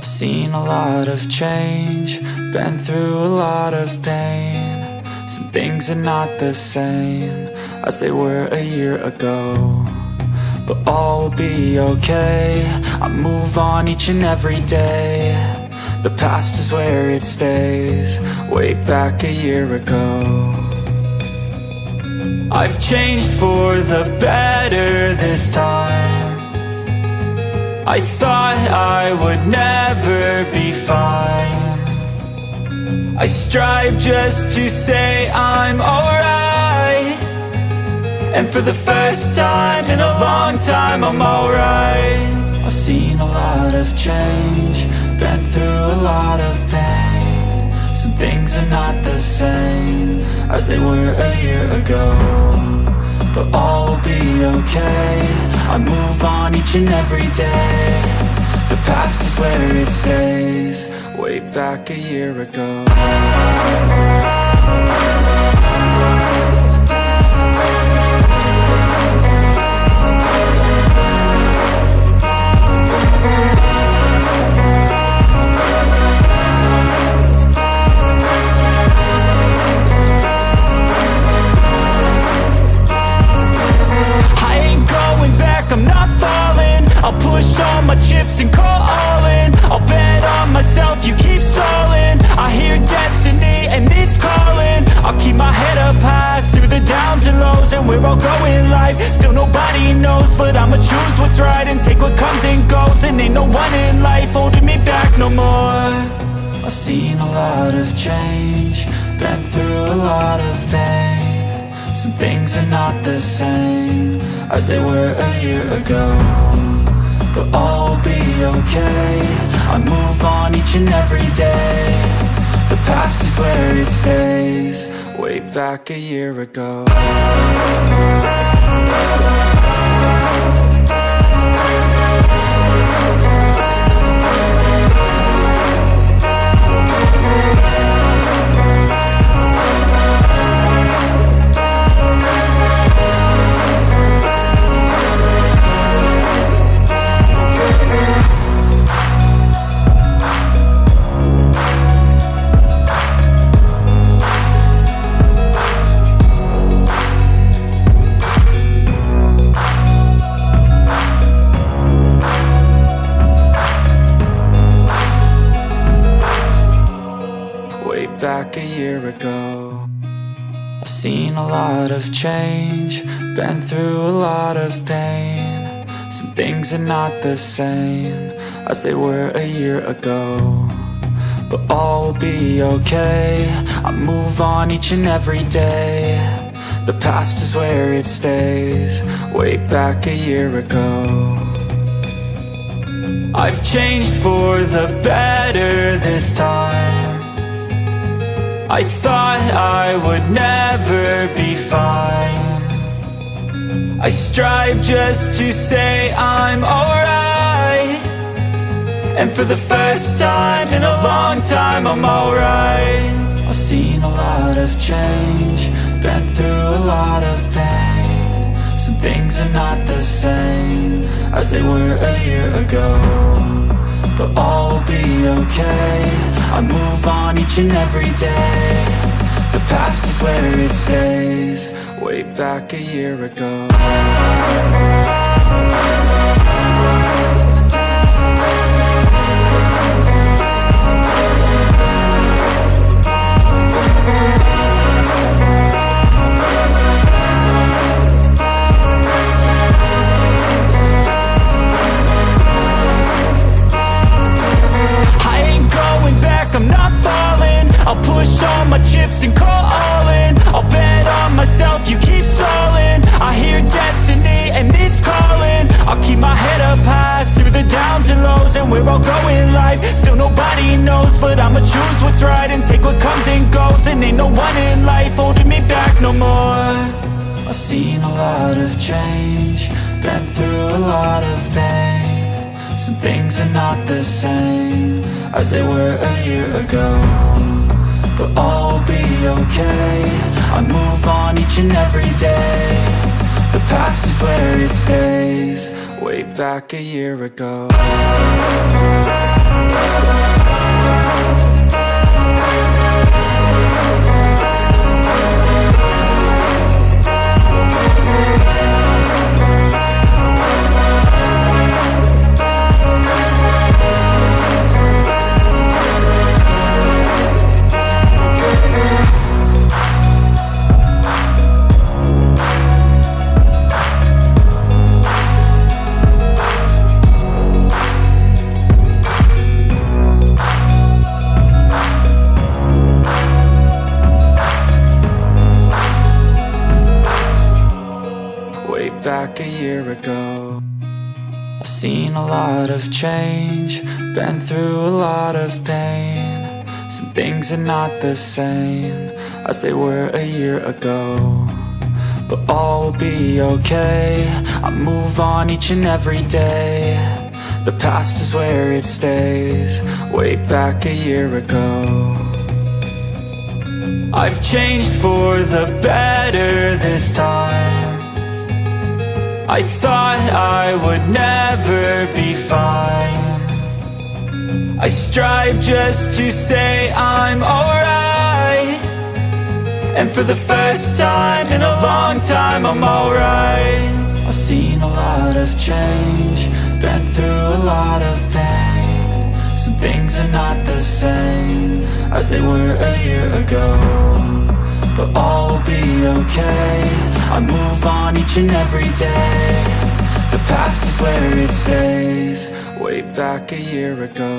I've seen a lot of change, been through a lot of pain. Some things are not the same as they were a year ago, but all will be okay. I move on each and every day. The past is where it stays, way back a year ago. I've changed for the better this time. I thought I would never be fine. I strive just to say I'm alright, and for the first time in a long time I'm alright. I've seen a lot of change, been through a lot of pain. Some things are not the same as they were a year ago, but all will be okay. I move on each and every day. The past is where it stays, way back a year ago. I'm not falling, I'll push all my chips and call all in. I'll bet on myself, you keep stalling. I hear destiny and it's calling. I'll keep my head up high through the downs and lows, and we're all going life. Still nobody knows, but I'ma choose what's right and take what comes and goes. And ain't no one in life holding me back no more. I've seen a lot of change, been through a lot of pain. Some things are not the same as they were a year ago, but all will be okay. I move on each and every day. The past is where it stays, way back a year ago. Back a year ago. I've seen a lot of change, been through a lot of pain. Some things are not the same as they were a year ago, but all will be okay. I move on each and every day. The past is where it stays, way back a year ago. I've changed for the better this time. I thought I would never be fine. I strive just to say I'm alright, and for the first time in a long time I'm alright. I've seen a lot of change, been through a lot of pain. Some things are not the same as they were a year ago, but all will be okay. I move on each and every day. The past is where it stays, way back a year ago. I'm not falling, I'll push all my chips and call all in. I'll bet on myself, you keep stalling. I hear destiny and it's calling. I'll keep my head up high through the downs and lows, and we're all going life. Still nobody knows, but I'ma choose what's right and take what comes and goes. And ain't no one in life holding me back no more. I've seen a lot of change, been through a lot of pain. Some things are not the same as they were a year ago, but all will be okay. I move on each and every day. The past is where it stays, way back a year ago. seen a lot of change, been through a lot of pain. Some things are not the same as they were a year ago, but all will be okay. I move on each and every day. The past is where it stays, way back a year ago. I've changed for the better this time. I thought I would never be fine. I strive just to say I'm alright, and for the first time in a long time I'm alright. I've seen a lot of change, been through a lot of pain. Some things are not the same as they were a year ago, but all will be okay. I move on each and every day. The past is where it stays, way back a year ago.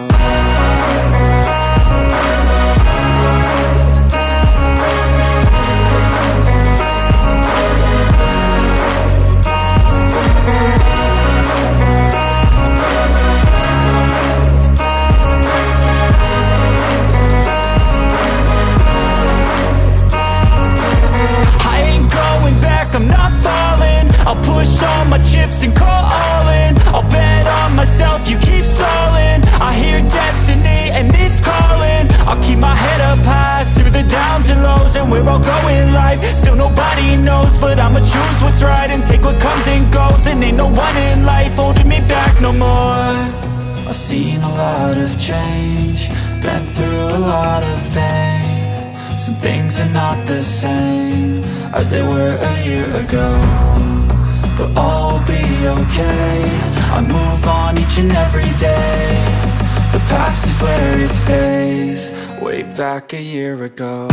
I'm not falling, I'll push all my chips and call all in. I'll bet on myself, you keep stalling. I hear destiny and it's calling. I'll keep my head up high through the downs and lows, and we're all going life. Still nobody knows, but I'ma choose what's right and take what comes and goes. And ain't no one in life holding me back no more. I've seen a lot of change, been through a lot of pain. Some things are not the same as they were a year ago, but all will be okay. I move on each and every day. The past is where it stays, way back a year ago.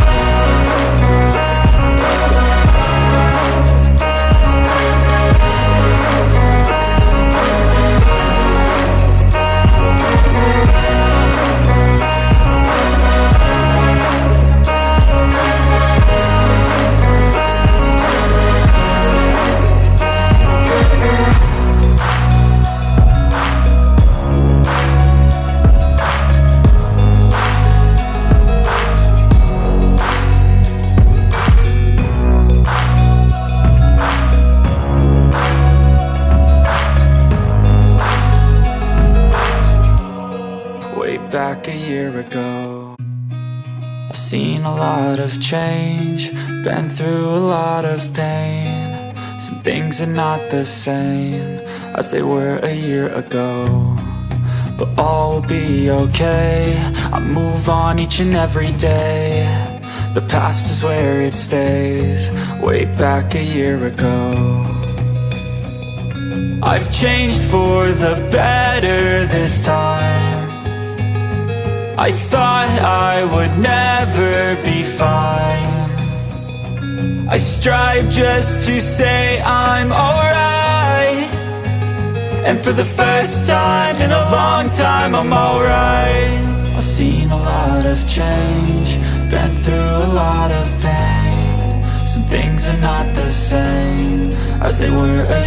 Back a year ago. I've seen a lot of change, been through a lot of pain. Some things are not the same as they were a year ago, but all will be okay. I move on each and every day. The past is where it stays, way back a year ago. I've changed for the better this time. I thought I would never be fine. I strive just to say I'm alright, and for the first time in a long time I'm alright. I've seen a lot of change, been through a lot of pain. Some things are not the same as they were a